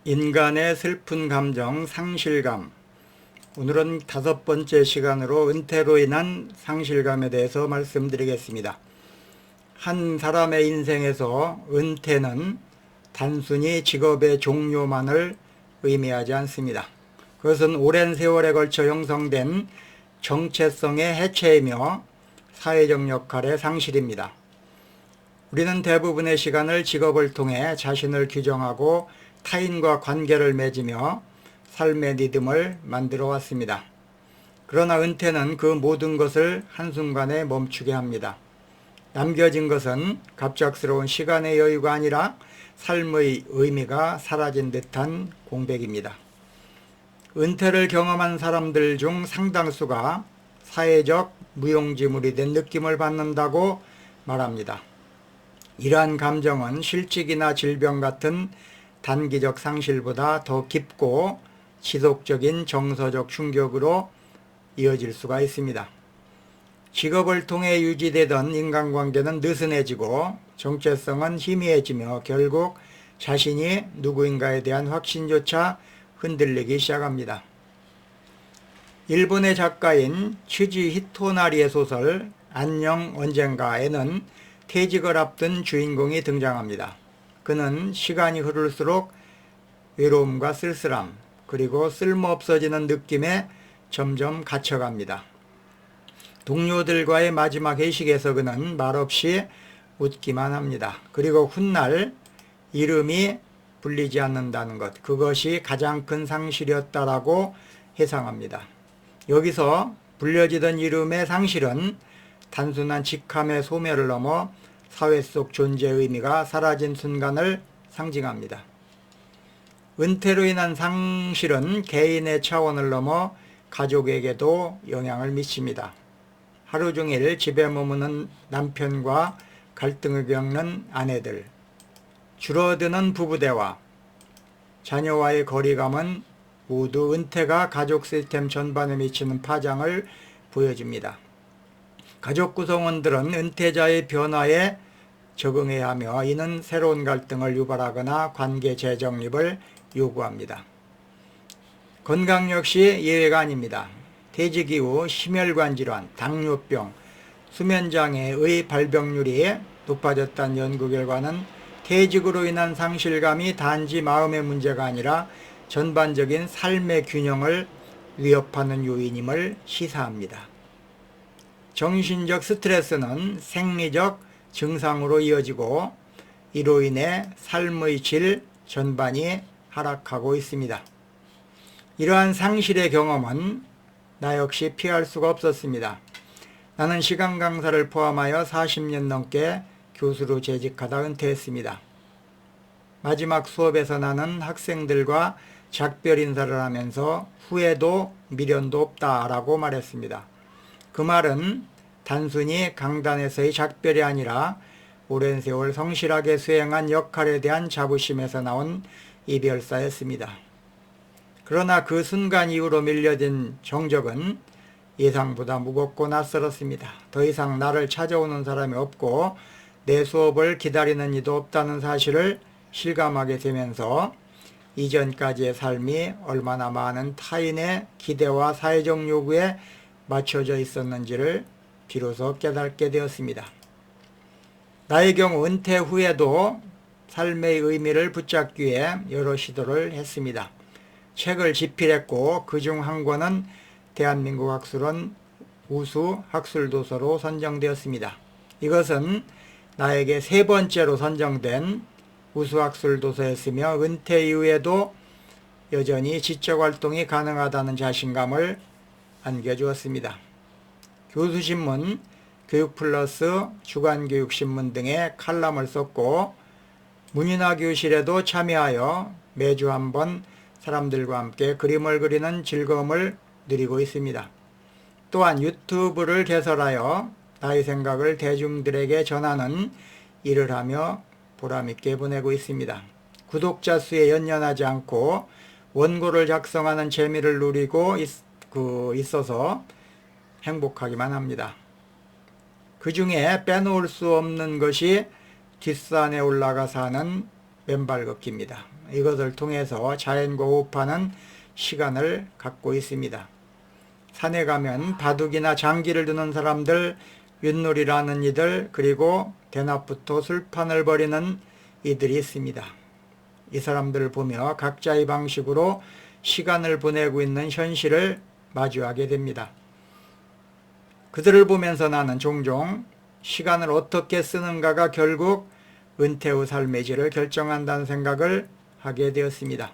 인간의 슬픈 감정, 상실감. 오늘은 5번째 시간으로 은퇴로 인한 상실감에 대해서 말씀드리겠습니다. 한 사람의 인생에서 은퇴는 단순히 직업의 종료만을 의미하지 않습니다. 그것은 오랜 세월에 걸쳐 형성된 정체성의 해체이며 사회적 역할의 상실입니다. 우리는 대부분의 시간을 직업을 통해 자신을 규정하고 타인과 관계를 맺으며 삶의 리듬을 만들어 왔습니다. 그러나 은퇴는 그 모든 것을 한순간에 멈추게 합니다. 남겨진 것은 갑작스러운 시간의 여유가 아니라 삶의 의미가 사라진 듯한 공백입니다. 은퇴를 경험한 사람들 중 상당수가 사회적 무용지물이 된 느낌을 받는다고 말합니다. 이러한 감정은 실직이나 질병 같은 단기적 상실보다 더 깊고 지속적인 정서적 충격으로 이어질 수가 있습니다. 직업을 통해 유지되던 인간관계는 느슨해지고 정체성은 희미해지며 결국 자신이 누구인가에 대한 확신조차 흔들리기 시작합니다. 일본의 작가인 츠지 히토나리의 소설 안녕 언젠가에는 퇴직을 앞둔 주인공이 등장합니다. 그는 시간이 흐를수록 외로움과 쓸쓸함, 그리고 쓸모없어지는 느낌에 점점 갇혀갑니다. 동료들과의 마지막 회식에서 그는 말없이 웃기만 합니다. 그리고 훗날 이름이 불리지 않는다는 것, 그것이 가장 큰 상실이었다라고 회상합니다. 여기서 불려지던 이름의 상실은 단순한 직함의 소멸을 넘어 사회 속 존재의 의미가 사라진 순간을 상징합니다. 은퇴로 인한 상실은 개인의 차원을 넘어 가족에게도 영향을 미칩니다. 하루 종일 집에 머무는 남편과 갈등을 겪는 아내들, 줄어드는 부부대화, 자녀와의 거리감은 모두 은퇴가 가족 시스템 전반에 미치는 파장을 보여줍니다. 가족 구성원들은 은퇴자의 변화에 적응해야 하며 이는 새로운 갈등을 유발하거나 관계 재정립을 요구합니다. 건강 역시 예외가 아닙니다. 퇴직 이후 심혈관 질환, 당뇨병, 수면장애의 발병률이 높아졌다는 연구 결과는 퇴직으로 인한 상실감이 단지 마음의 문제가 아니라 전반적인 삶의 균형을 위협하는 요인임을 시사합니다. 정신적 스트레스는 생리적 증상으로 이어지고 이로 인해 삶의 질 전반이 하락하고 있습니다. 이러한 상실의 경험은 나 역시 피할 수가 없었습니다. 나는 시간 강사를 포함하여 40년 넘게 교수로 재직하다 은퇴했습니다. 마지막 수업에서 나는 학생들과 작별 인사를 하면서 후회도 미련도 없다라고 말했습니다. 그 말은 단순히 강단에서의 작별이 아니라 오랜 세월 성실하게 수행한 역할에 대한 자부심에서 나온 이별사였습니다. 그러나 그 순간 이후로 밀려든 정적은 예상보다 무겁고 낯설었습니다. 더 이상 나를 찾아오는 사람이 없고 내 수업을 기다리는 이도 없다는 사실을 실감하게 되면서 이전까지의 삶이 얼마나 많은 타인의 기대와 사회적 요구에 맞춰져 있었는지를 비로소 깨닫게 되었습니다. 나의 경우 은퇴 후에도 삶의 의미를 붙잡기 위해 여러 시도를 했습니다. 책을 집필했고 그중 한 권은 대한민국 학술원 우수 학술도서로 선정되었습니다. 이것은 나에게 3번째로 선정된 우수 학술도서였으며 은퇴 이후에도 여전히 지적활동이 가능하다는 자신감을 안겨주었습니다. 교수신문, 교육플러스, 주간교육신문 등의 칼럼을 썼고 문인화교실에도 참여하여 매주 한 번 사람들과 함께 그림을 그리는 즐거움을 누리고 있습니다. 또한 유튜브를 개설하여 나의 생각을 대중들에게 전하는 일을 하며 보람있게 보내고 있습니다. 구독자 수에 연연하지 않고 원고를 작성하는 재미를 누리고 있어서 행복하기만 합니다. 그 중에 빼놓을 수 없는 것이 뒷산에 올라가서 하는 맨발 걷기입니다. 이것을 통해서 자연과 호흡하는 시간을 갖고 있습니다. 산에 가면 바둑이나 장기를 두는 사람들, 윷놀이를 하는 이들, 그리고 대낮부터 술판을 벌이는 이들이 있습니다. 이 사람들을 보며 각자의 방식으로 시간을 보내고 있는 현실을 마주하게 됩니다. 그들을 보면서 나는 종종 시간을 어떻게 쓰는가가 결국 은퇴 후 삶의 질을 결정한다는 생각을 하게 되었습니다.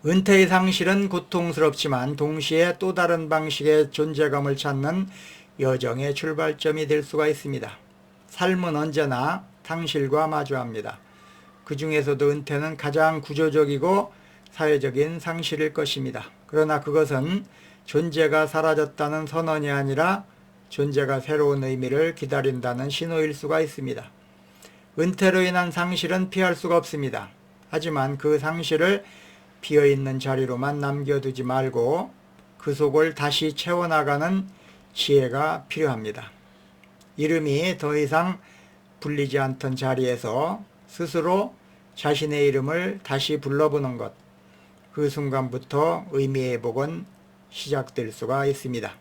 은퇴의 상실은 고통스럽지만 동시에 또 다른 방식의 존재감을 찾는 여정의 출발점이 될 수가 있습니다. 삶은 언제나 상실과 마주합니다. 그 중에서도 은퇴는 가장 구조적이고 사회적인 상실일 것입니다. 그러나 그것은 존재가 사라졌다는 선언이 아니라 존재가 새로운 의미를 기다린다는 신호일 수가 있습니다. 은퇴로 인한 상실은 피할 수가 없습니다. 하지만 그 상실을 비어있는 자리로만 남겨두지 말고 그 속을 다시 채워나가는 지혜가 필요합니다. 이름이 더 이상 불리지 않던 자리에서 스스로 자신의 이름을 다시 불러보는 것, 그 순간부터 의미의 회복은 시작될 수가 있습니다.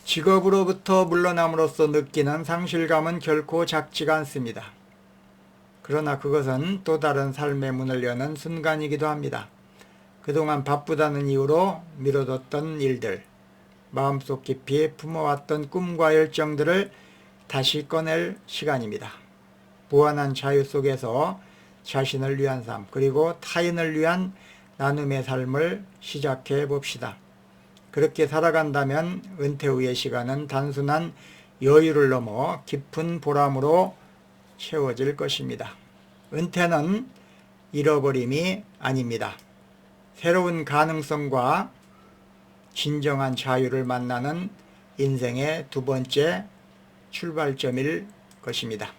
직업으로부터 물러남으로써 느끼는 상실감은 결코 작지가 않습니다. 그러나 그것은 또 다른 삶의 문을 여는 순간이기도 합니다. 그동안 바쁘다는 이유로 미뤄뒀던 일들, 마음속 깊이 품어왔던 꿈과 열정들을 다시 꺼낼 시간입니다. 무한한 자유 속에서 자신을 위한 삶, 그리고 타인을 위한 나눔의 삶을 시작해 봅시다. 그렇게 살아간다면 은퇴 후의 시간은 단순한 여유를 넘어 깊은 보람으로 채워질 것입니다. 은퇴는 잃어버림이 아닙니다. 새로운 가능성과 진정한 자유를 만나는 인생의 두 번째 출발점일 것입니다.